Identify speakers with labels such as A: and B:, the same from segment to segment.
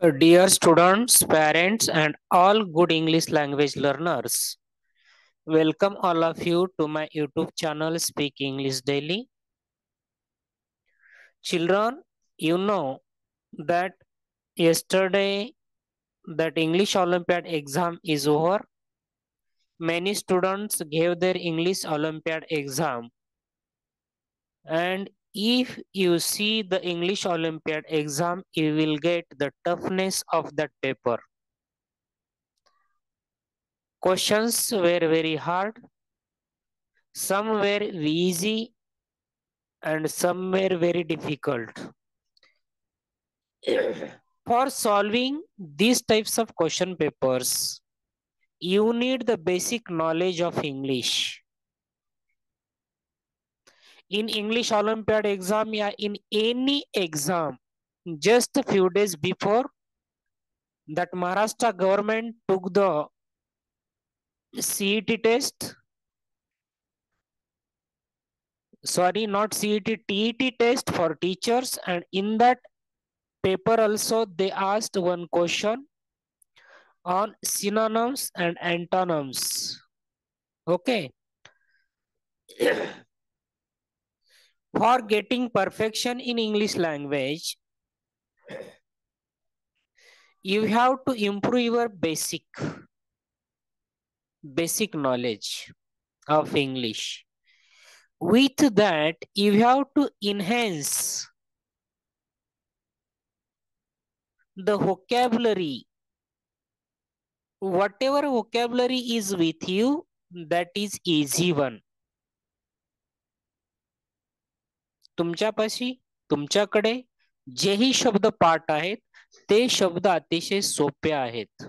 A: Dear students, parents, and all good English language learners, welcome all of you to my YouTube channel Speak English Daily. Children, you know that yesterday that English Olympiad exam is over. Many students gave their English Olympiad exam, and if you see the English Olympiad exam, you will get the toughness of that paper. Questions were very hard. Some were easy and some were very difficult. For solving these types of question papers, you need the basic knowledge of English. In English Olympiad exam, yeah, in any exam, just a few days before that Maharashtra government took the CET test. Sorry, not CET, TET test for teachers, and in that paper also they asked one question on synonyms and antonyms. Okay. For getting perfection in English language, you have to improve your basic knowledge of English. With that, you have to enhance the vocabulary. Whatever vocabulary is with you, that is easy one. तुमच्याकडे जेही शब्द पाठ आहेत ते शब्द अतिशय सोपे आहेत.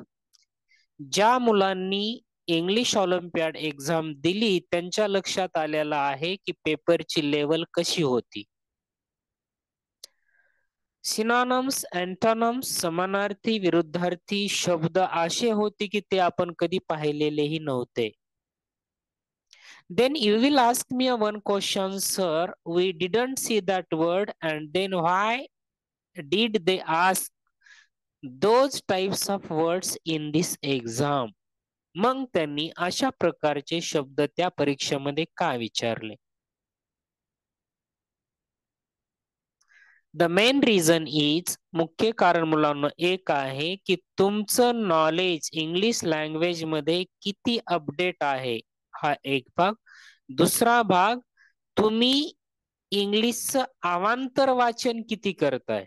A: ज्या मुलांनी इंग्लिश ऑलिम्पियाड एक्झाम दिली त्यांच्या लक्षात आलेलं आहे की पेपरची लेवल कशी होती. सिनॉनिम्स, अँटोनिम्स, समानार्थी, विरुद्धार्थी शब्द असे होते की ते आपण कधी पाहिलेलेही नव्हते. Then you will ask me one question, sir. We didn't see that word, and then why did they ask those types of words in this exam? मग त्यांनी अशा प्रकारचे शब्द त्या परीक्षेमध्ये का विचारले? The main reason is, मुख्य कारण मुलांना एक आहे की तुमचं नॉलेज इंग्लिश लँग्वेज मध्ये किती अपडेट आहे हा एक भाग. दुसरा भाग, तुम्ही इंग्लिशचं अवांतर वाचन किती करताय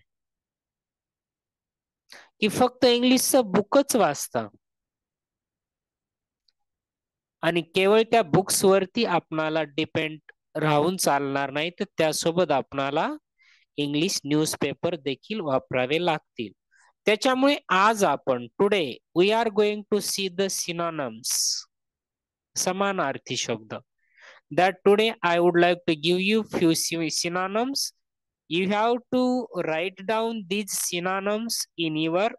A: की फक्त इंग्लिशचं बुकच वाचता आणि केवळ त्या बुक्स वरती आपणाला डिपेंड राहून चालणार नाही, तर त्यासोबत आपणाला इंग्लिश न्यूजपेपर देखील वापरावे लागतील. त्याच्यामुळे आज आपण today we are going to see the synonyms, समानार्थी शब्द. That today I would like to give you few synonyms. You have to write down these synonyms in your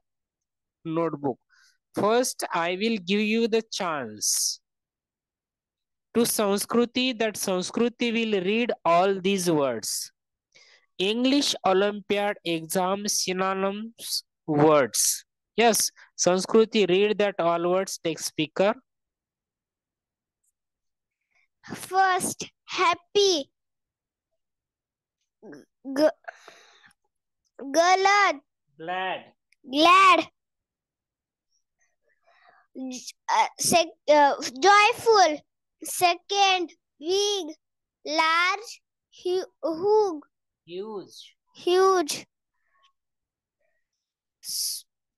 A: notebook. First, I will give you the chance to Sanskruti, that Sanskruti will read all these words. English Olympiad exam synonyms words. Yes, Sanskruti, read that all words. Take speaker.
B: First, happy. Glad. Joyful. Second, big. Large. Huge.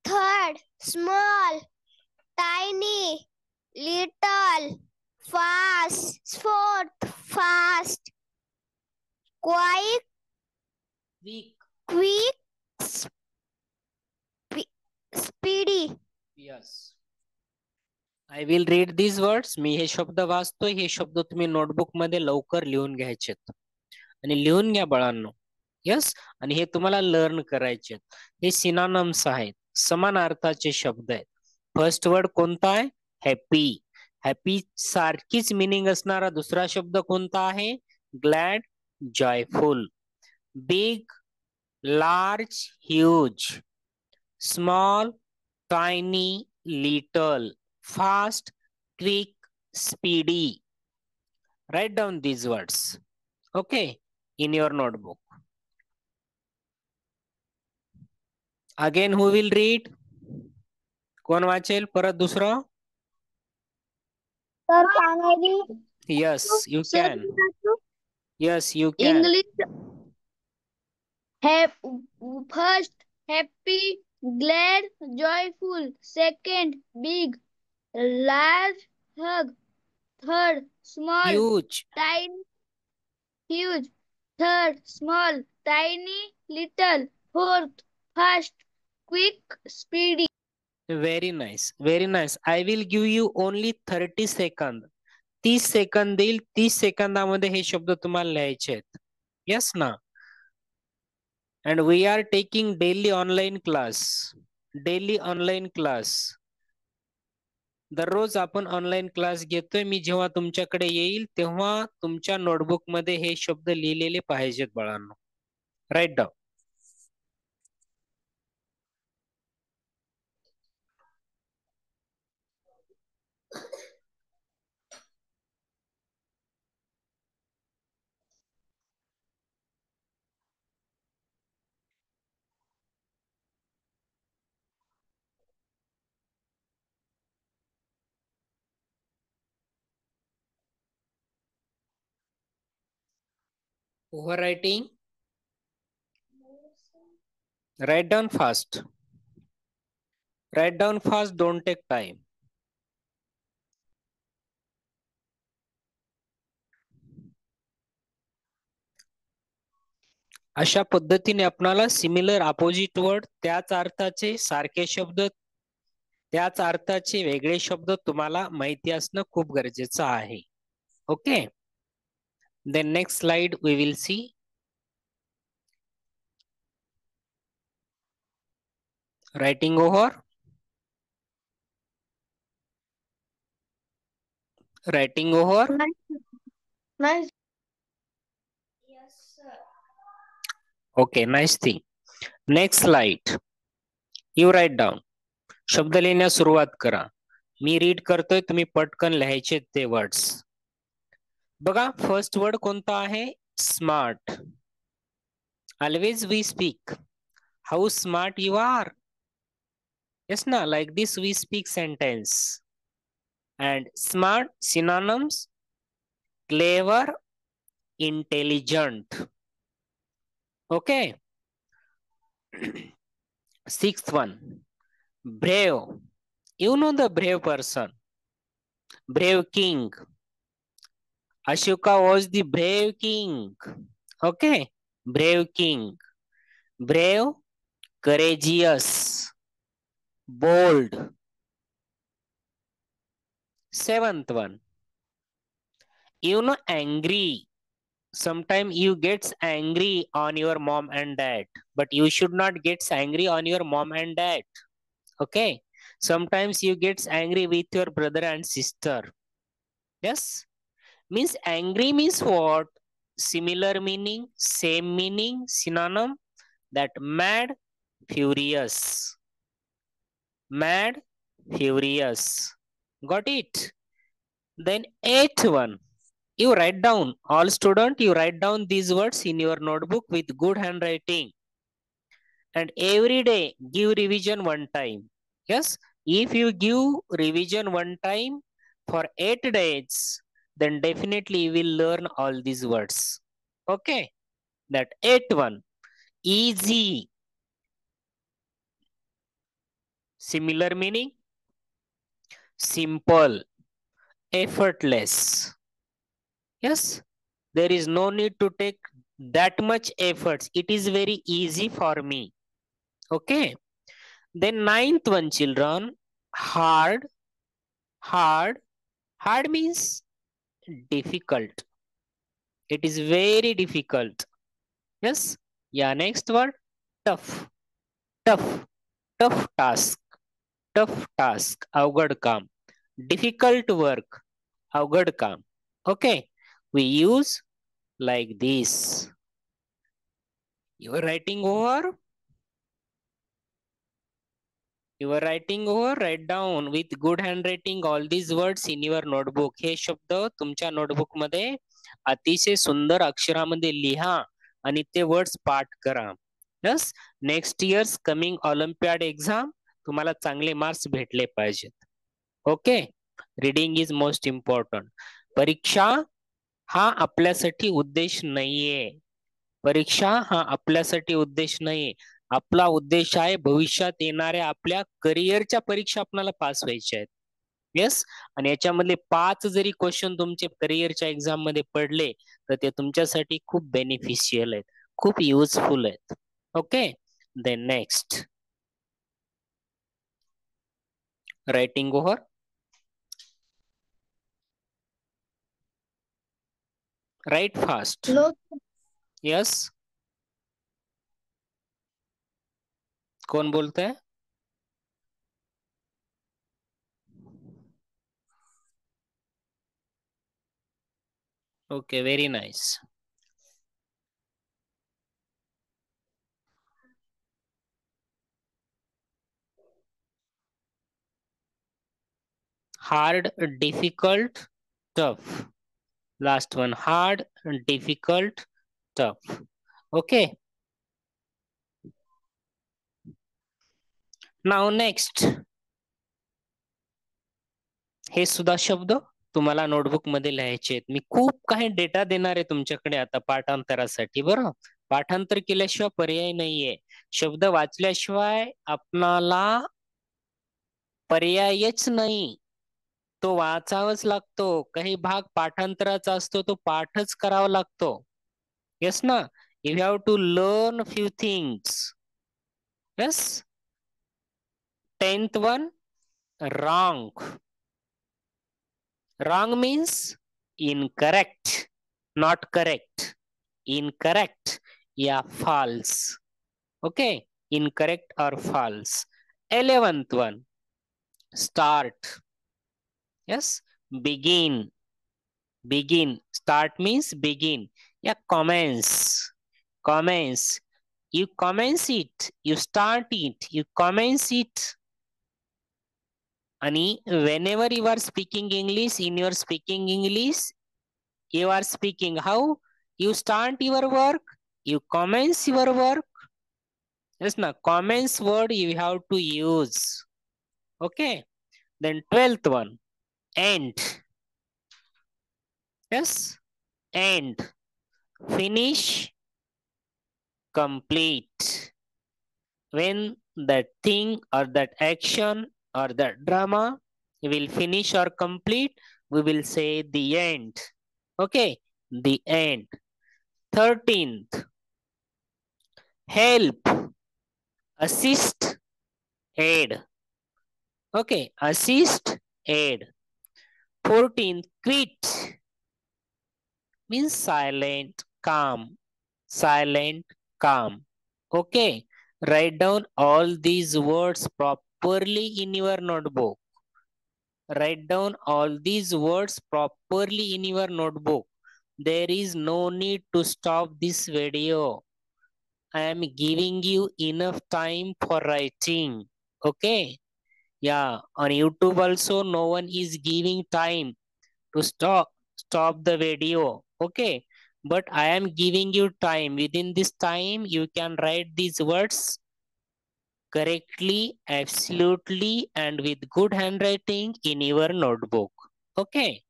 B: Third, small. Tiny. Little. Fast. Fourth, fast. Quick. Speedy.
A: Yes. I will read these words. मी हे शब्द वाचतोय. हे शब्द तुम्ही notebook मध्ये लवकर लिहून घ्यायचेत आणि लिहून घ्या बाळांनो. यस, आणि हे तुम्हाला लर्न करायचे. हे सिनॉनिम्स आहेत, समानार्थाचे शब्द आहेत. फर्स्ट वर्ड कोणता आहे? हॅपी. हॅपी सारखीच मिनिंग असणारा दुसरा शब्द कोणता आहे? Glad, joyful. Big, large, huge. small, tiny, little, fast, quick, speedy. Write down these words, okay, in your notebook. Again, who will read? कोण वाचेल परत दुसरं?
B: Sir, can I read?
A: Yes, you
B: Sir,
A: can. Yes, you can.
B: English. First, happy, glad, joyful. Second, big, large, hug. Third, small,
A: Huge.
B: tiny, huge. Third, small, tiny, little. Fourth, fast, quick, speedy.
A: Very nice. Very nice. I will give you only 30 seconds. 30 second देईल. 30 सेकंदामध्ये हे शब्द तुम्हाला लिहायचे आहेत. Yes ना? And we are taking daily online class. Daily online class. दररोज आपण online class घेतोय. मी जेव्हा तुमच्याकडे येईल तेव्हा तुमच्या नोटबुक मध्ये हे शब्द लिहिलेले पाहिजेत बाळांनो. Write down. Overwriting. Write down fast. Write down fast, don't take time. अशा पद्धतीने आपणाला सिमिलर अपोजिट वर्ड, त्याच अर्थाचे सारखे शब्द, त्याच अर्थाचे वेगळे शब्द तुम्हाला माहिती असणं खूप गरजेचं आहे. Okay. Then next slide we will see. Writing over. Writing over.
B: Nice.
C: Yes, sir.
A: Okay, nice thing. Next slide. You write down. शब्द लिहिण्यास सुरुवात करा. मी रीड करतोय, तुम्ही पटकन लिहायचे ते वर्ड्स. बघा, फर्स्ट वर्ड कोणता आहे? Smart. Always we speak. How smart you are. Yes na, like this we speak sentence. And smart synonyms: clever, intelligent. Okay. Sixth one, brave. You know the brave person, brave king. Ashoka was the brave king. Okay, brave king. Brave, courageous, bold. Seventh one, you know, angry. Sometimes you get angry on your mom and dad, but you should not get angry on your mom and dad. Okay. Sometimes you get angry with your brother and sister. Yes. Means angry means what? Similar meaning, same meaning, synonym. That mad, furious. Mad, furious. Got it? Then eighth one. You write down, all student, you write down these words in your notebook with good handwriting. And every day give revision one time. Yes, if you give revision one time for 8 days, then definitely you will learn all these words. Okay, that 8th one, easy. Similar meaning, simple, effortless. Yes, there is no need to take that much efforts. It is very easy for me. Okay. Then ninth one, children, hard. Hard. Hard means difficult. It is very difficult. Yes. Yeah. Next word, tough. Tough. Tough task. Tough task. अवघड काम. Difficult work. अवघड काम. Okay. We use like this. You are writing over. You are writing over, write down with good handwriting all these words in your notebook. हे शब्द तुमच्या notebook मध्ये अतिशय सुंदर अक्षरामध्ये लिहा आणि ते वर्ड्स पाठ करा. Yes, next years coming Olympiad exam तुम्हाला चांगले मार्क्स भेटले पाहिजेत. Okay, reading is most important. परीक्षा हा आपल्यासाठी उद्देश नाहीये. परीक्षा हा आपल्यासाठी उद्देश नाहीये. आपला उद्देश आहे भविष्यात येणाऱ्या आपल्या करिअरच्या परीक्षा आपल्याला पास व्हायच्या आहेत. येस, आणि याच्यामधले 5 जरी क्वेश्चन तुमचे करिअरच्या एक्झाम मध्ये पडले तर ते तुमच्यासाठी खूप बेनिफिशियल आहेत, खूप युजफुल आहेत. Okay, then next writing over. Write fast. Yes, कौन बोलता है? Okay, very nice. Hard, difficult, tough. Last one, hard, difficult, tough. Okay. Now next. हे सुद्धा शब्द तुम्हाला नोटबुक मध्ये लिहायचे आहेत. मी खूप काही डेटा देणार आहे तुमच्याकडे आता पाठांतरासाठी. बरं, पाठांतर केल्याशिवाय पर्याय नाहीये. शब्द वाचल्याशिवाय आपणाला पर्यायच नाही, तो वाचावाच लागतो. काही भाग पाठांतराचा असतो, तो पाठच करावा लागतो. येस ना, you have to learn few things. Yes, 10th one, wrong. Wrong means incorrect, not correct. Incorrect, yeah, false. Okay, incorrect or false. 11th one, start. Yes, begin. Begin, start means begin. Yeah, commence. Commence, you commence it, you start it, you commence it. And whenever you are speaking English, in your speaking English, you are speaking how? You start your work, you commence your work. Yes, na, commence word you have to use. Okay, then 12th one, end. Yes, end, finish, complete. When that thing or that action or that drama will finish or complete, we will say the end. Okay, the end. 13th, help, assist, aid. Okay, assist, aid. 14th, quit means silent, calm. Silent, calm. Okay, write down all these words properly in your notebook. Write down all these words properly in your notebook. There is no need to stop this video. I am giving you enough time for writing. Okay, yeah, on YouTube also no one is giving time to stop the video. Okay, but I am giving you time. Within this time you can write these words correctly, absolutely, and with good handwriting in your notebook. Okay,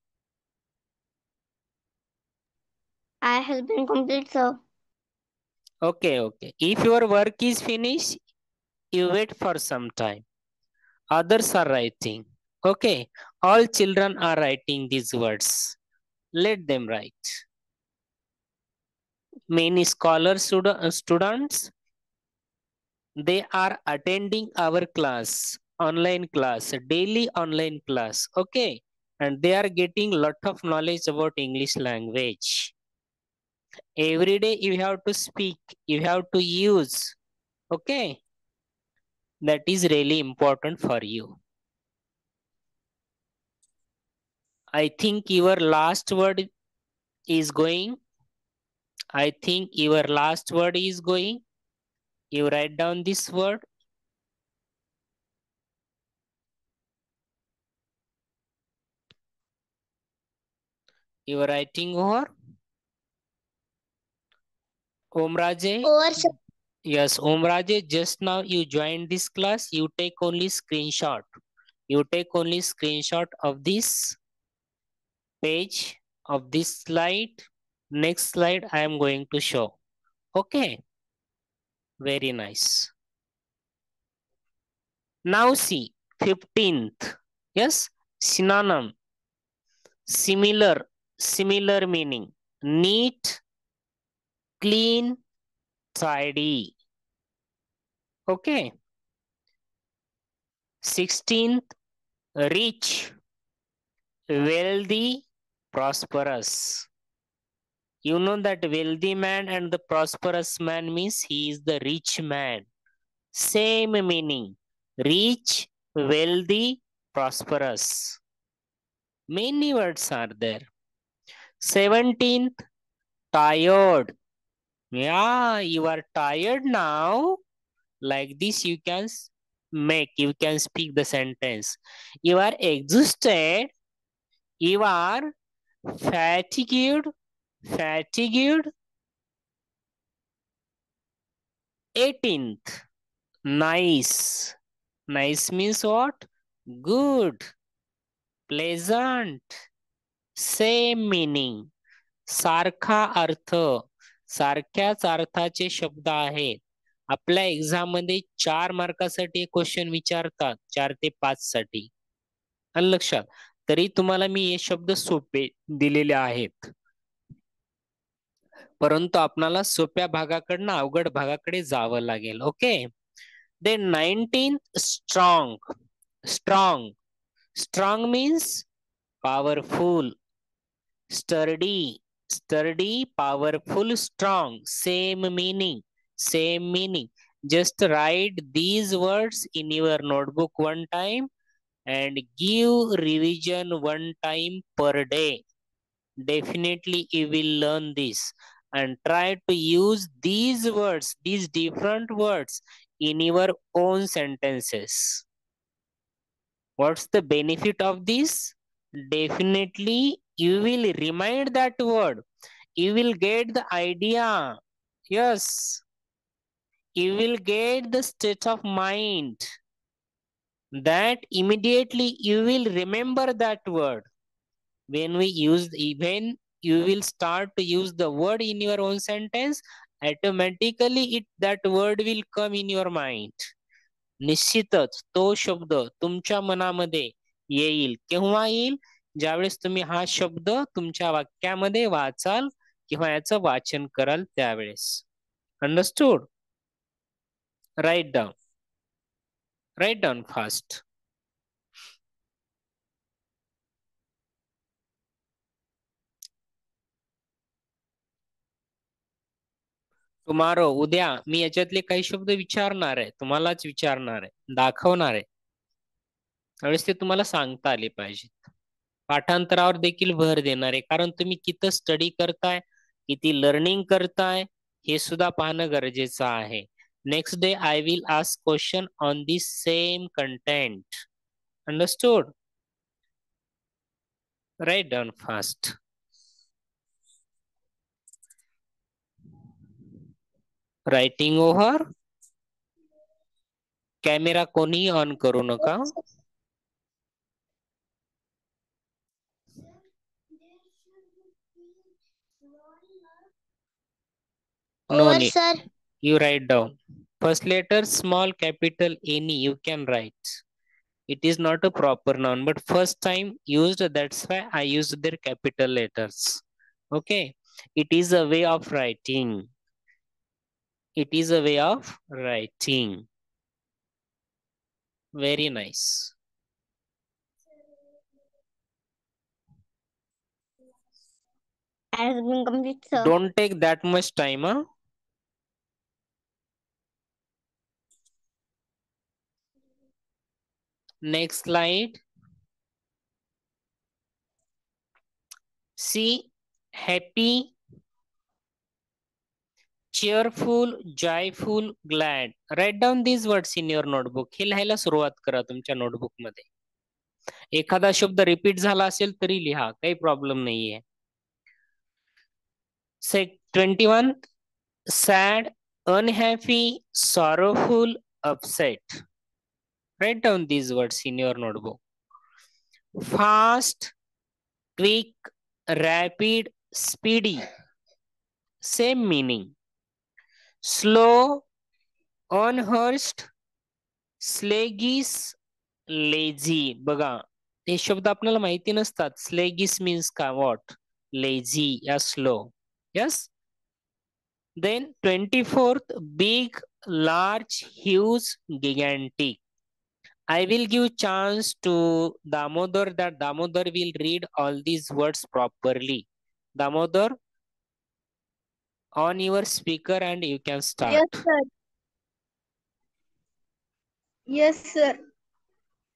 B: I has been complete, sir.
A: okay, okay. If your work is finished, you wait for some time. Others are writing. Okay, all children are writing these words. Let them write. Many scholars students, they are attending our class, online class, daily online class. Okay, and they are getting lot of knowledge about English language. Every day you have to speak, you have to use. Okay, that is really important for you. I think your last word is going. I think your last word is going. You write down this word. You are writing over? Omraje?
B: Over, sir.
A: Yes, Omraje, just now you joined this class. You take only screenshot. You take only screenshot of this page, of this slide. Next slide I am going to show. Okay. Very nice. Now see 15th. Yes, synonym. Similar meaning. Neat, clean, tidy. Okay. 16th, rich, wealthy, prosperous. You know that wealthy man and the prosperous man means he is the rich man. Same meaning. Rich, wealthy, prosperous. Many words are there. 17th, tired. Yeah, you are tired now. Like this, you can speak the sentence. You are exhausted. You are fatigued. 18th, nice. Nice means what? Good, pleasant. Same meaning. सारखा अर्थ, सारख्याच अर्थाचे शब्द आहेत. आपल्या exam मध्ये 4 मार्कासाठी question विचारतात, 4 ते 5 साठी. लक्षात. तरी तुम्हाला मी हे शब्द सोपे दिलेले आहेत, परंतु आपल्याला सोप्या भागाकडनं अवघड भागाकडे जावं लागेल. Okay. Then 19th, strong means powerful. Sturdy, powerful, strong. Same meaning. Just write these words in your notebook one time and give revision one time per day. Definitely you will learn this and try to use these words, these different words in your own sentences. What's the benefit of this? Definitely you will remind that word. You will get the idea. Yes. You will get the state of mind that immediately you will remember that word. When you will start to use the word in your own sentence, automatically that word will come in your mind. निश्चितच तो शब्द तुमच्या मनामध्ये येईल. केव्हा येईल? ज्यावेळेस तुम्ही हा शब्द तुमच्या वाक्यामध्ये वाचाल किंवा याचं वाचन कराल त्यावेळेस. Understood? Write down fast. Tomorrow, उद्या मी याच्यातले काही शब्द विचारणार आहे, तुम्हालाच विचारणार आहे, दाखवणार आहे. त्यावेळेस ते तुम्हाला सांगता आले पाहिजेत. पाठांतरावर देखील भर देणार आहे, कारण तुम्ही किती स्टडी करताय, किती लर्निंग करताय हे सुद्धा पाहणं गरजेचं आहे. Next day I will ask question on this same content. Understood? Write down fast. Writing over. Camera कोणी ऑन करू नका. No need.
B: Sir.
A: You write down. First letter small, capital, any you can write. It is not a proper noun, but first time used, that's why I used their capital letters. Okay. It is a way of writing. It is a way of writing. Very nice.
B: Has been complete, sir.
A: Don't take that much time, huh? Next slide. See, happy, cheerful, joyful, glad. Write down these words in your notebook. हे लिहायला सुरुवात करा तुमच्या notebook मध्ये. एखादा शब्द repeat झाला असेल तरी लिहा, काही प्रॉब्लेम नाहीये. Say 21, sad, unhappy, sorrowful, upset. Write down these words in your notebook. Fast, quick, rapid, speedy. Same meaning. Slow, unhurried, sluggish, lazy. बघा हे शब्द आपल्याला माहिती नसतात. Sluggish means का what? Lazy या slow. Yes? Then 24th, big, large, huge, gigantic. I will give chance to Damodar that Damodar will read all these words properly. Damodar, on your speaker and you can start.
C: Yes, sir. Yes, sir.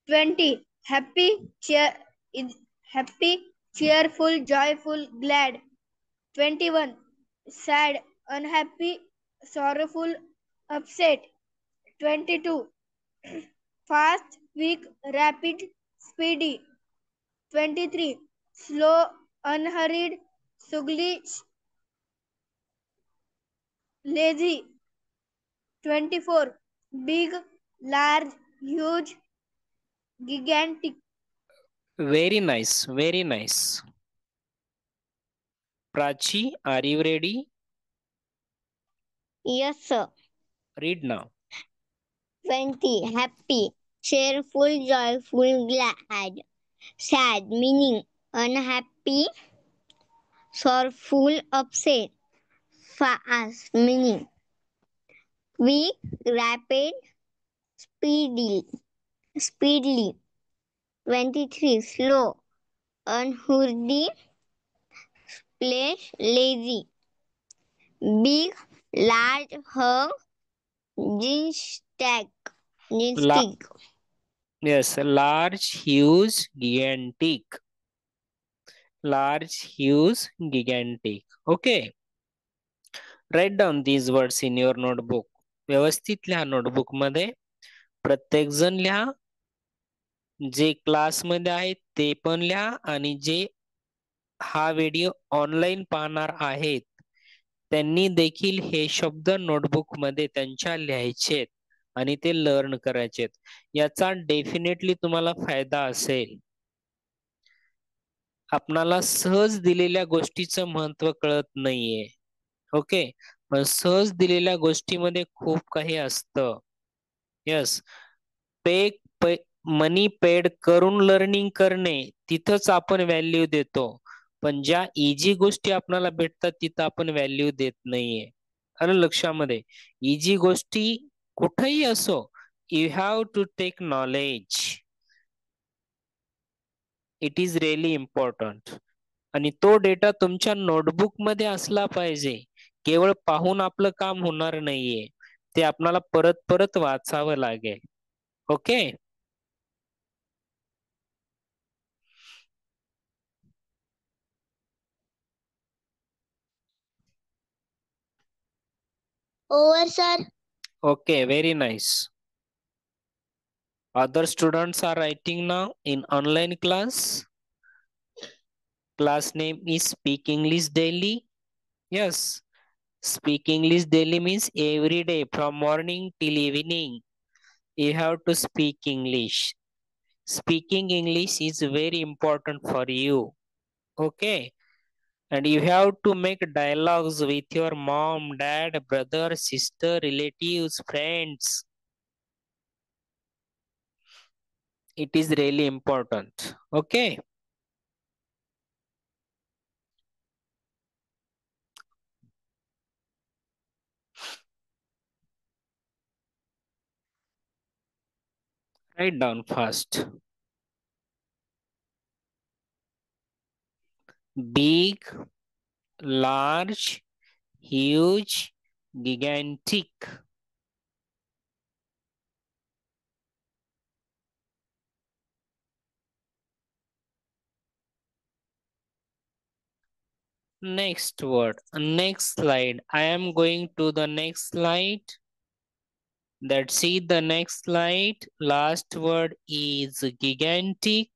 C: 20. Happy, cheerful, joyful, glad. 21. Sad, unhappy, sorrowful, upset. 22. Fast, quick, rapid, speedy. 23. Slow, unhurried, sugly, lazy. 24. Big, large, huge, gigantic.
A: Very nice, very nice. Prachi, are you ready?
B: Yes, sir.
A: Read now.
B: 20. Happy, cheerful, joyful, glad. Sad, meaning unhappy, sorrowful, upset. Fast, meaning quick, rapid, speedily. 23. Slow, unhurried, lazy. Big, large, hug, jeans stack.
A: Yes, large, huge, gigantic. Large, huge, gigantic. Okay. Write down these words in your notebook. व्यवस्थित लिहा notebook मध्ये. प्रत्येक जण लिहा. जे क्लासमध्ये आहेत ते पण लिहा आणि जे हा व्हिडिओ ऑनलाईन पाहणार आहेत त्यांनी देखील हे शब्द नोटबुक मध्ये त्यांच्या लिहायचे आणि ते लर्न करायचे. याचा डेफिनेटली तुम्हाला फायदा असेल. आपणाला सहज दिलेल्या गोष्टीचं महत्व कळत नाहीये. ओके, पण सहज दिलेल्या गोष्टीमध्ये खूप काही असतं. यस, मनी पेड करून लर्निंग करणे तिथंच आपण व्हॅल्यू देतो, पण ज्या इजी गोष्टी आपल्याला भेटतात तिथं आपण व्हॅल्यू देत नाहीये. आलं लक्षामध्ये? इजी गोष्टी कुठेही असो, you have to take knowledge. It is really important. आणि तो डेटा तुमच्या नोटबुक मध्ये असला पाहिजे. केवळ पाहून आपलं काम होणार नाहीये, ते आपल्याला परत परत वाचावं लागेल. Okay.
B: Over, sir.
A: Okay, very nice. Other students are writing now in online class. Class name is Speak English Daily. Yes, Speak English Daily means every day from morning till evening you have to speak English. Speaking English is very important for you. Okay. And you have to make dialogues with your mom, dad, brother, sister, relatives, friends. It is really important. Okay. Write down fast. Big, large, huge, gigantic. Next word, next slide. I am going to the next slide. Let's see the next slide. Last word is gigantic.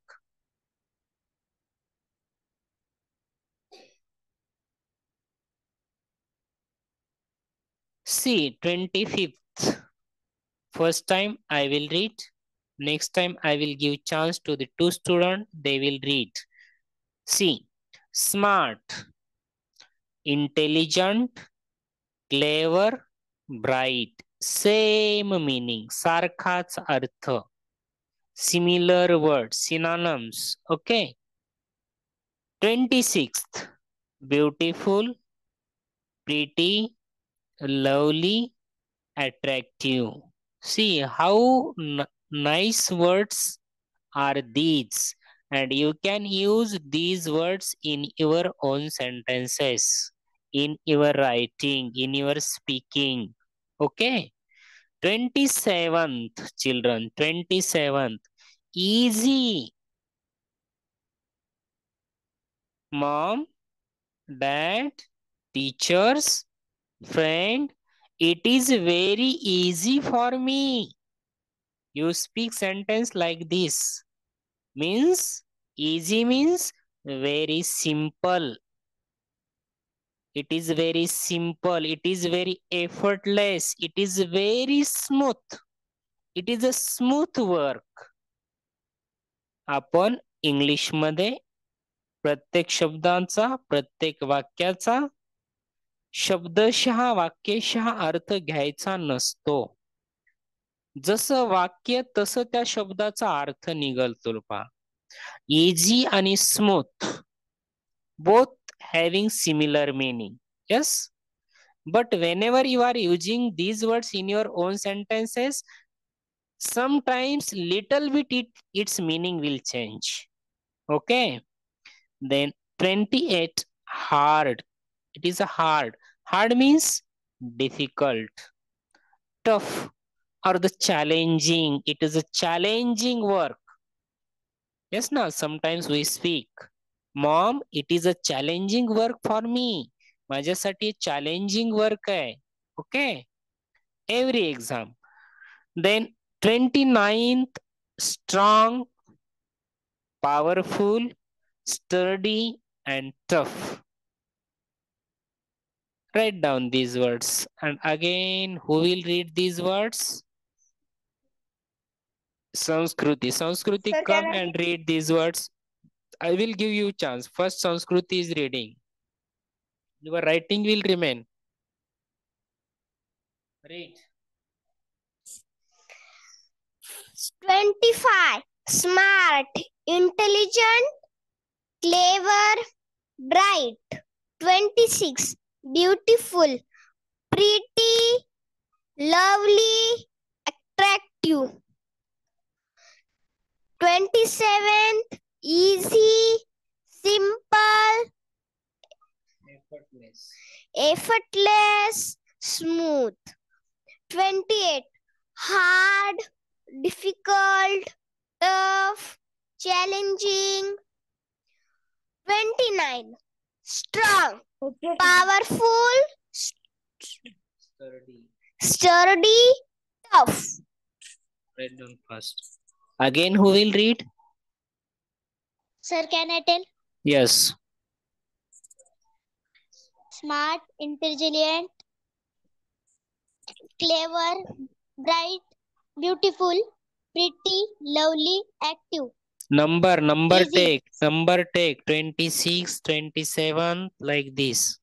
A: See, 25th. First time I will read. Next time I will give chance to the two students. They will read. See, smart, intelligent, clever, bright. Same meaning. सारखाच अर्थ. Similar words, synonyms. Okay. 26th. Beautiful, pretty, lovely, attractive. See how nice words are these, and you can use these words in your own sentences, in your writing, in your speaking. Okay. 27th, children. 27th. Easy. Mom, dad, teachers, friend, it is very easy for me. You speak sentence like this. Means, easy means very simple. It is very simple. It is very effortless. It is very smooth. It is a smooth work. आपण इंग्लिशमध्ये प्रत्येक शब्दांचा, प्रत्येक वाक्याचा शब्दशः वाक्यशः अर्थ घ्यायचा नसतो. जसं वाक्य तसं त्या शब्दाचा अर्थ निघतो पहा. इझी आणि smooth both having similar meaning. Yes, but whenever you are using these words in your own sentences, sometimes little bit its meaning will change. Okay. Then 28, hard. It is a hard. Hard means difficult, tough, or the challenging. It is a challenging work. Yes, now sometimes we speak, Mom, it is a challenging work for me. माझ्यासाठी challenging work आहे. Okay. Every exam. Then 29th, strong, powerful, sturdy, and tough. Write down these words. And again, who will read these words? Sanskruti. Sanskruti,
C: Sir,
A: come
C: can I
A: and read these words. I will give you chance. First, Sanskruti is reading. Your writing will remain. Read.
B: 25. Smart, intelligent, clever, bright. 26. Beautiful, pretty, lovely, attractive. 27th. Easy, simple, effortless, smooth. 28. Hard, difficult, tough, challenging. 29. Strong, powerful, sturdy, tough.
A: Write down first. Again, who will read?
B: Sir, can I tell?
A: Yes.
B: Smart, intelligent, clever, bright, beautiful, pretty, lovely, active.
A: Number
B: Easy.
A: take 26, 27, like this.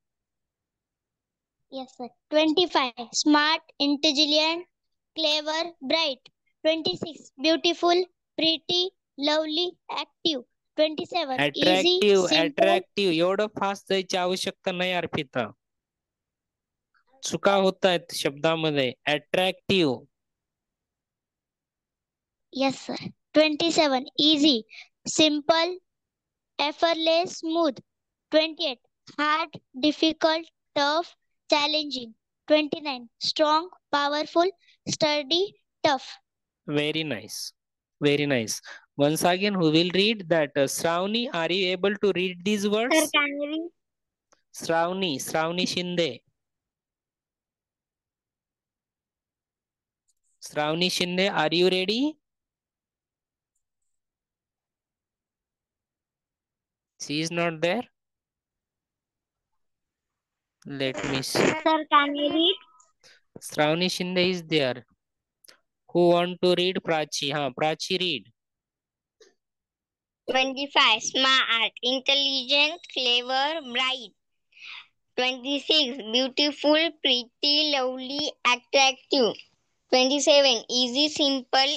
B: Yes, sir. 25. Smart, intelligent, clever, bright. 26. Beautiful, pretty, lovely, active. 27. Easy,
A: Attractive,
B: simple.
A: attractive. एवढं fast जायची आवश्यकता नाही अर्पिता. चुका होत आहेत शब्दामध्ये. Attractive.
B: Yes, sir. 27. Easy, simple, effortless, smooth. 28. Hard, difficult, tough, challenging. 29. Strong, powerful, sturdy, tough.
A: Very nice. Very nice. Once again, who will read that? Shravani, are you able to read these words?
B: Sir, can you read?
A: Shravani Shinde. Shravani Shinde, are you ready? She is not there. Let me see.
B: Sir, can you read?
A: Shravani Shinde is there. Who want to read? Prachi. Prachi read.
D: 25. Smart, intelligent, clever, bright. 26. Beautiful, pretty, lovely, attractive. 27. Easy, simple,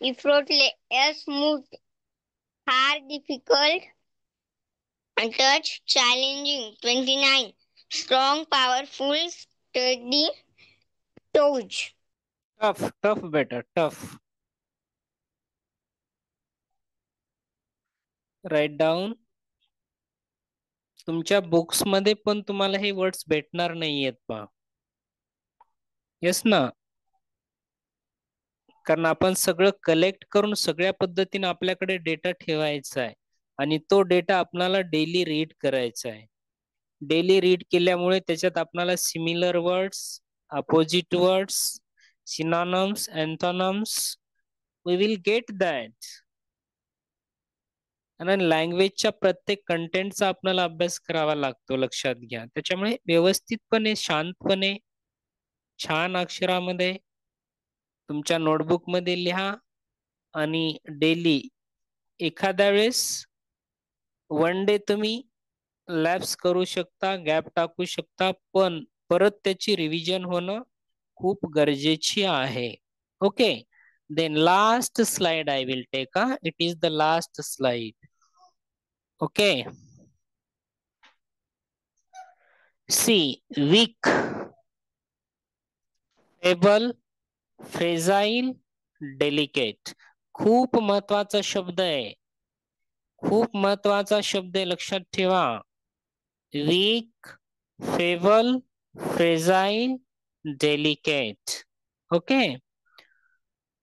D: effortless, smooth, hard, difficult, touch, challenging. 29. Strong, powerful, sturdy, touch.
A: Tough better, tough. Write down. तुमच्या books मध्ये पण तुम्हाला हे words भेटणार नाहीयेत पहा. Yes ना, कारण आपण सगळं कलेक्ट करून सगळ्या पद्धतीने आपल्याकडे डेटा ठेवायचा आहे आणि तो डेटा आपल्याला डेली रीड करायचा आहे. डेली रीड केल्यामुळे त्याच्यात आपल्याला similar words, opposite words, synonyms, antonyms, we will get that. आणि लँग्वेजच्या प्रत्येक कंटेंटचा आपल्याला अभ्यास करावा लागतो, लक्षात घ्या. त्याच्यामुळे व्यवस्थितपणे, शांतपणे, छान अक्षरामध्ये तुमच्या नोटबुक मध्ये लिहा आणि डेली एखाद्या वेळेस वन डे तुम्ही लॅप्स करू शकता, गॅप टाकू शकता, पण परत त्याची रिव्हिजन होणं खूप गरजेची आहे. Okay, then last slide I will take. It is the last slide. Okay. See, weak, able, fragile, delicate. खूप महत्वाचा शब्द आहे. खूप महत्वाचा शब्द आहे, लक्षात ठेवा. Weak, feeble, fragile, delicate. Okay.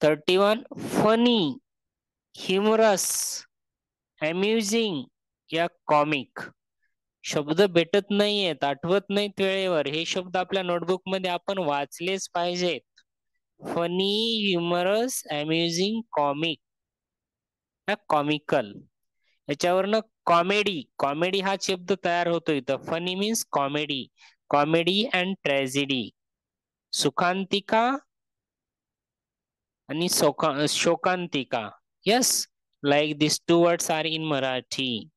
A: 31. Funny, humorous, amusing या कॉमिक. शब्द भेटत नाहीयेत, आठवत नाहीत वेळेवर. हे शब्द आपल्या नोटबुक मध्ये आपण वाचलेच पाहिजेत. फनी, ह्युमरस, अम्युझिंग, कॉमिक या कॉमिकल. याच्यावरनं कॉमेडी, कॉमेडी हा शब्द तयार होतो इथं. Funny means comedy, comedy and tragedy. सुखांतिका आणि शोकांतिका. Yes, like these two words are in Marathi.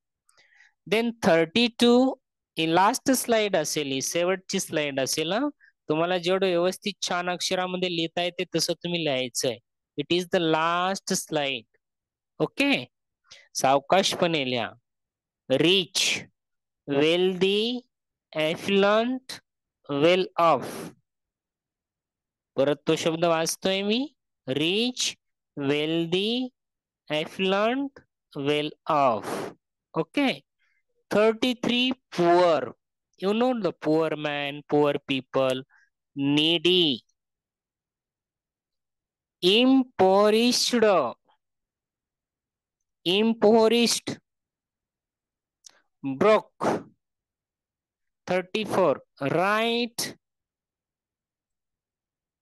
A: Then 32 last slide असेल, ही शेवटची स्लाइड असेल. तुम्हाला जेवढं व्यवस्थित छान अक्षरामध्ये लिहिता येते तसं तुम्ही लिहायचंय. It is the last slide. Okay, सावकाशपणे लिहा. Rich, wealthy, affluent, well off. परत तो शब्द वाचतोय मी. Rich, wealthy, affluent, well off. Okay. 33 poor. You know the poor man, poor people. Needy, impoverished, impoverished, broke. 34 right,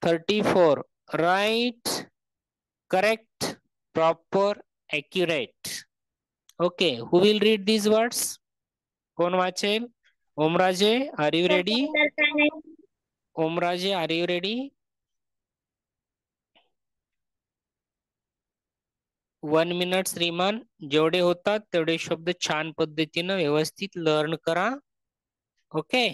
A: 34 right, correct, proper, accurate. Okay, who will read these words? कोण वाचेल? Omraje, are you ready? Omraje, are you ready? 1 minute श्रीमान. जेवढे होतात तेवढे शब्द छान पद्धतीनं व्यवस्थित लर्न करा. ओके.